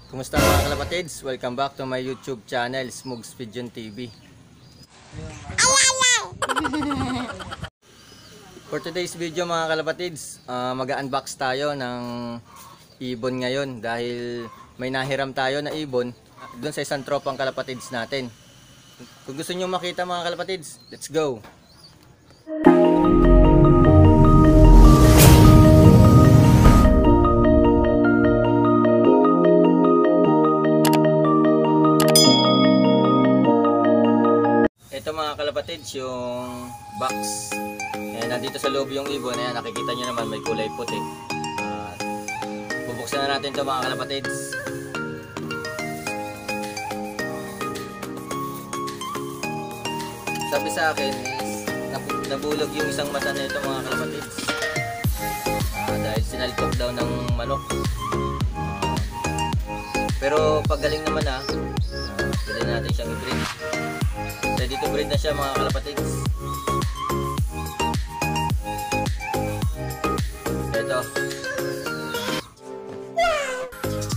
Kumusta mga kalapatids? Welcome back to my YouTube channel, Smugs Pigeon TV. For today's video mga kalapatids, mag-unbox tayo ng ibon ngayon dahil may nahiram tayo na ibon doon sa isang tropang kalapatids natin. Kung gusto nyo makita mga kalapatids, let's go! Ito mga kalapatids, yung box. Ayan, nandito sa loob yung ibon. Ayan, nakikita nyo naman may kulay puti. Bubuksan na natin ito mga kalapatids. Sabi sa akin is nabulog yung isang mata na ito mga kalapatids. Dahil sinalkok daw ng manok. Pero paggaling naman pwede natin siyang i-breed. Ready to breed na siya mga kalapatids. Ito.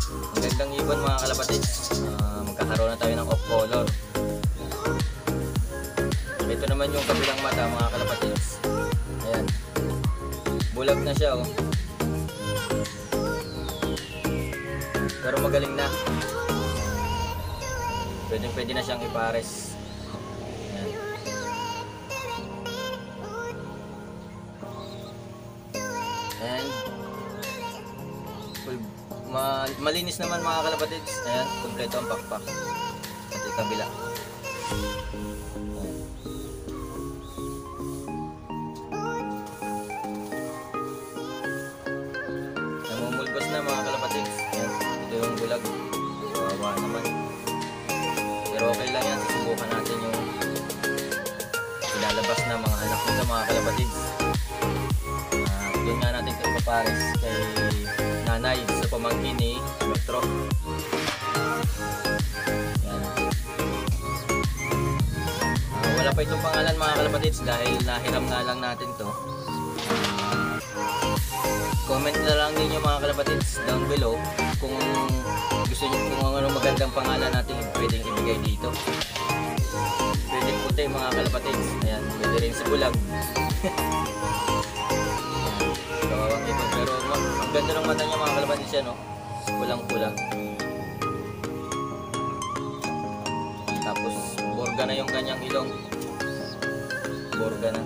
Ang gandang ibon mga kalapatids. Magkakaroon na tayo ng off color. Ito naman yung kabilang mata mga kalapatids. Ayan. Bulag na siya Pero magaling na. Pwede na siyang ipares. And malinis naman mga kalapatids. Ayan, kompleto ang pakpak. At yung kabila. Namumulbos na mga kalapatids. Ayan, ito yung bulag. Kawawa naman. Pero okay lang yan. Susubukan natin yung ilalabas na mga anak nito mga kalapatids. Doon nga natin ito ipapares kay nanay sa pamangkin ni Metro. Yan. Wala pa itong pangalan mga kalapatids dahil nahiram nga lang natin to. Comment na lang ninyo mga kalapatids down below kung gusto nyo kung ano magandang pangalan natin pwedeng ibigay dito. Pwede puti mga kalapatids. Ayan, pwede rin si bulag. Pero ang ganda ng mata niya mga kalapatids yan, pulang-pula. Tapos borga na yung kanyang ilong. Borga na.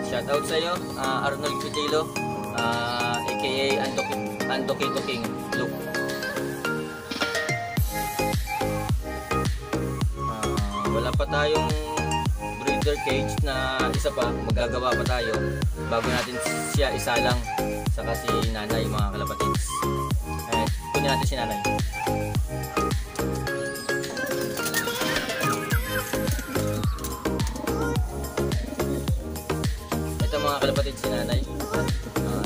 Shout out sa iyo, Arnold Pitilo, aka Andokito King Look. Wala pa tayong breeder cage na isa pa, magagawa pa tayo bago natin siya isalang saka si nanay mga kalapatids. Kunin natin si nanay. Ito mga kalapatids si nanay.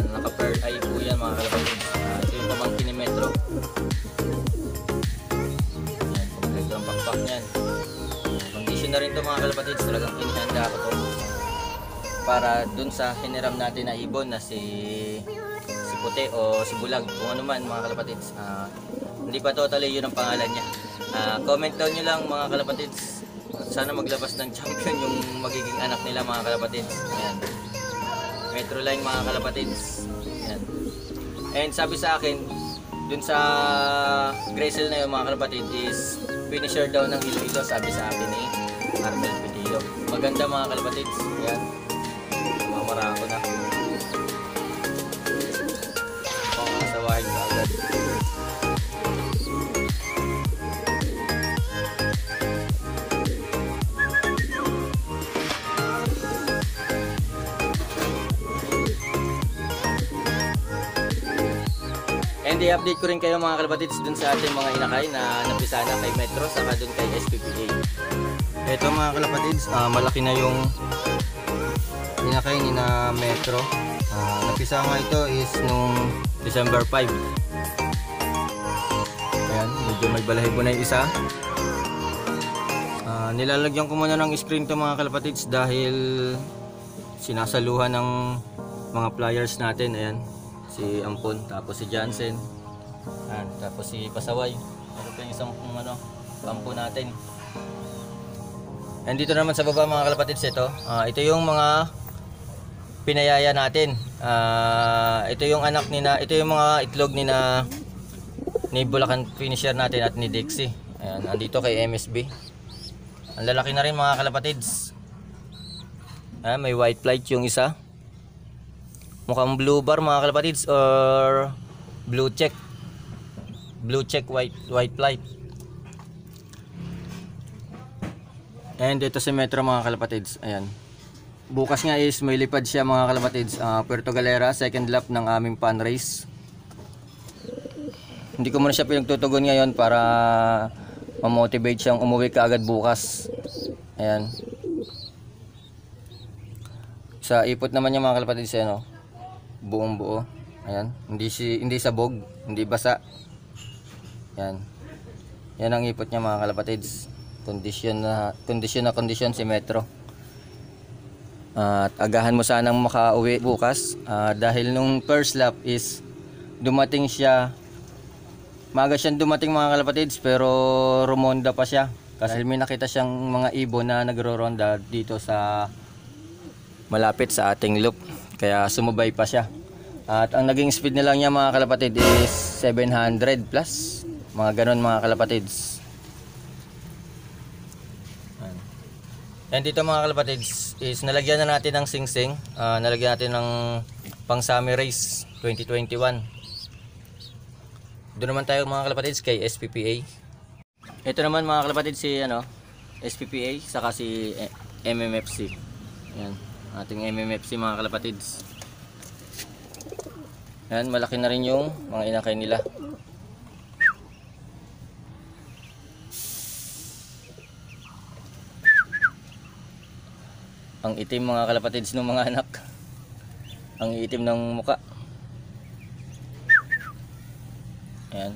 Naka-paired eye po yan mga kalapatids. Ito yung pamangkin ni Metro. Yan, kompleto ang pakpak niyan. Condition na rin ito mga kalapatids. Talagang inihanda ako to para dun sa hiniram natin na ibon na si puti o si bulag, kung ano man mga kalapatids. Hindi pa totally yun ang pangalan niya. Comment down nyo lang mga kalapatids. Sana maglabas ng champion yung magiging anak nila mga kalapatids. Ayan. Metroline mga kalapatids. Ayan. And sabi sa akin dun sa Gracel na yun mga kalapatids is finisher daw ng Iloilo, sabi sa akin ni Arnold Pitilo. Maganda mga kalapatids. Ayan. Mamara ako na. Pangasawahin ka agad. And i-update ko rin kayo mga kalapatids dun sa ating mga inakay na napisana kay Metro saka dun kay SPPA. Ito mga kalapatids, malaki na yung inakay ni na Metro. Napisa nga ito is nung December 5. Ayan, medyo may balahibo na yung isa. Nilalagyan ko muna ng screen to mga kalapatids dahil sinasaluhan ng mga pliers natin. Ayan, si Ampon tapos si Jansen. Ayan. Tapos si Pasaway. Ito pa yung isang ano, kampo natin. And dito naman sa baba mga kalapatids, ito yung mga pinayaya natin. Ito yung anak ito yung mga itlog ni Bulacan Finisher natin at ni Dixie. Ayan, andito kay MSB. Ang lalaki na rin mga kalapatids. May white flight yung isa. Mukhang blue bar mga kalapatids or blue check. Blue check white flight. And ito si Metro mga kalapatids. Ayan. Bukas nga is may lipad siya mga kalapatids. Puerto Galera, second lap ng aming fan race. Hindi ko muna siya pinagtutugon ngayon para ma-motivate siyang umuwi kaagad bukas. Ayan. Sa ipot naman niya mga kalapatids, buong buo. Ayan. Hindi sabog, hindi basa. Ayan. Yan ang ipot niya mga kalapatids. Kondisyon si Metro. At agahan mo sanang makauwi bukas dahil nung first lap is dumating siya. Maaga siyang dumating mga kalapatids pero rumonda pa siya kasi may nakita siyang mga ibon na nagro-ronda dito sa malapit sa ating loop, kaya sumubay pa siya. At ang naging speed na lang niya mga kalapatid is 700 plus, mga ganon mga kalapatids. And dito mga kalapatids is nalagyan na natin ng sing-sing, nalagyan natin ng pang summer race 2021. Doon naman tayo mga kalapatids kay SPPA. Ito naman mga kalapatids si SPPA saka si MMFC. Ayan, ating MMFC mga kalapatids. Ayan, malaki na rin yung mga inakay nila. Ang itim mga kalapatids ng mga anak. Ang itim ng muka. Ayan.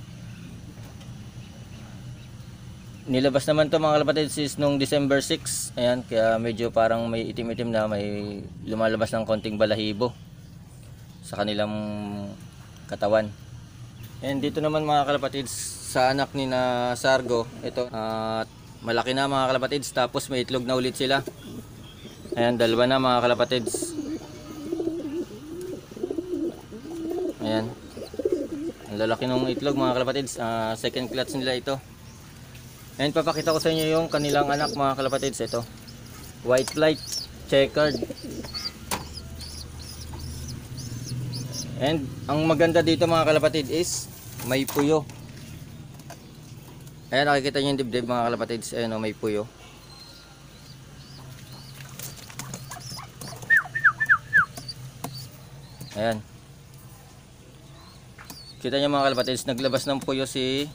Nilabas naman to mga kalapatids is nung December 6. Ayan, kaya medyo parang may itim-itim na, may lumalabas ng konting balahibo sa kanilang katawan. And dito naman mga kalapatids sa anak ni na Sargo, ito malaki na mga kalapatids, tapos may itlog na ulit sila. Ayan, dalawa na mga kalapatids. Ayan. Ang lalaki ng itlog mga kalapatids, second clutch nila ito. And papakita ko sa inyo yung kanilang anak mga kalapatids. Ito, white flight, checkered. And ang maganda dito mga kalapatid is may puyo. Ayan, nakikita nyo yung dibdib mga kalapatids. Ayan, may puyo. Ayan, kita nyo mga kalapatids, naglabas ng puyo si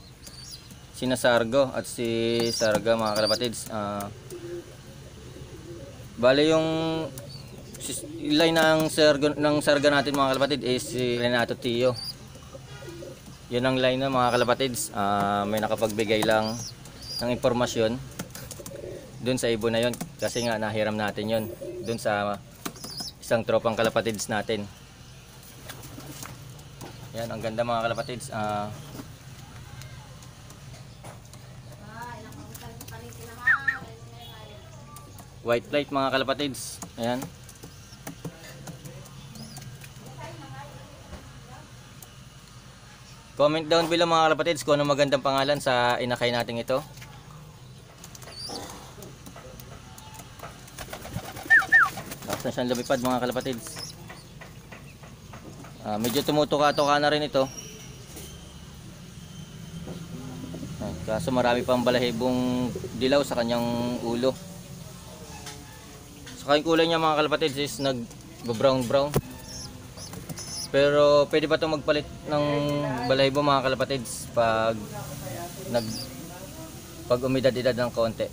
Sargo at si Sarga mga kalapatids. Bale yung line ng Sarga natin mga kalapatids is si Renato Tio. Yun ang line na mga kalapatids. May nakapagbigay lang ng impormasyon dun sa ibon na yun kasi nga nahiram natin yun dun sa isang tropang kalapatids natin. Yan, ang ganda mga kalapatids. White flight mga kalapatids. Ayan. Comment down below mga kalapatids kung ano magandang pangalan sa inakay natin ito. Tapos na siyang lumipad mga kalapatids. Medyo tumutuka-tuka na rin ito. Kaso marami pang balahibong dilaw sa kanyang ulo. Saka yung kulay niya mga kalapatids is nag-brown. Pero pwede pa itong magpalit ng balahibo mga kalapatids pag umidad-idad ng konti.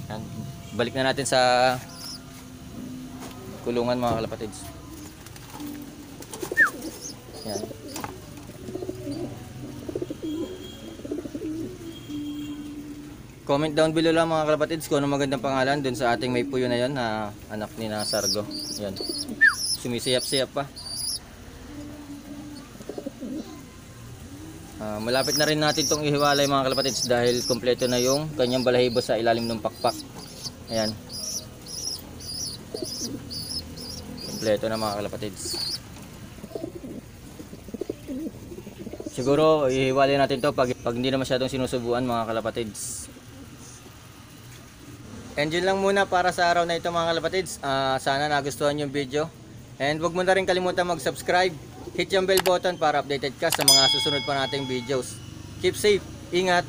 Ayan. Balik na natin sa kulungan mga kalapatids. Yan. Comment down below lang mga kalapatids kung ano magandang pangalan dun sa ating may puyo na yon na anak ni na Sargo. Yan. Sumisiyap-siyap pa. Malapit na rin natin itong ihiwalay mga kalapatids dahil kompleto na yung kanyang balahibo sa ilalim ng pakpak. Ayan. Kompleto na mga kalapatids. Siguro ihiwalay natin to pag hindi na masyadong sinusubuan mga kalapatids. And yun lang muna para sa araw na ito mga kalapatids. Sana nagustuhan yung video. And wag mo na rin kalimutan mag-subscribe. Hit yung bell button para updated ka sa mga susunod pa nating videos. Keep safe, ingat,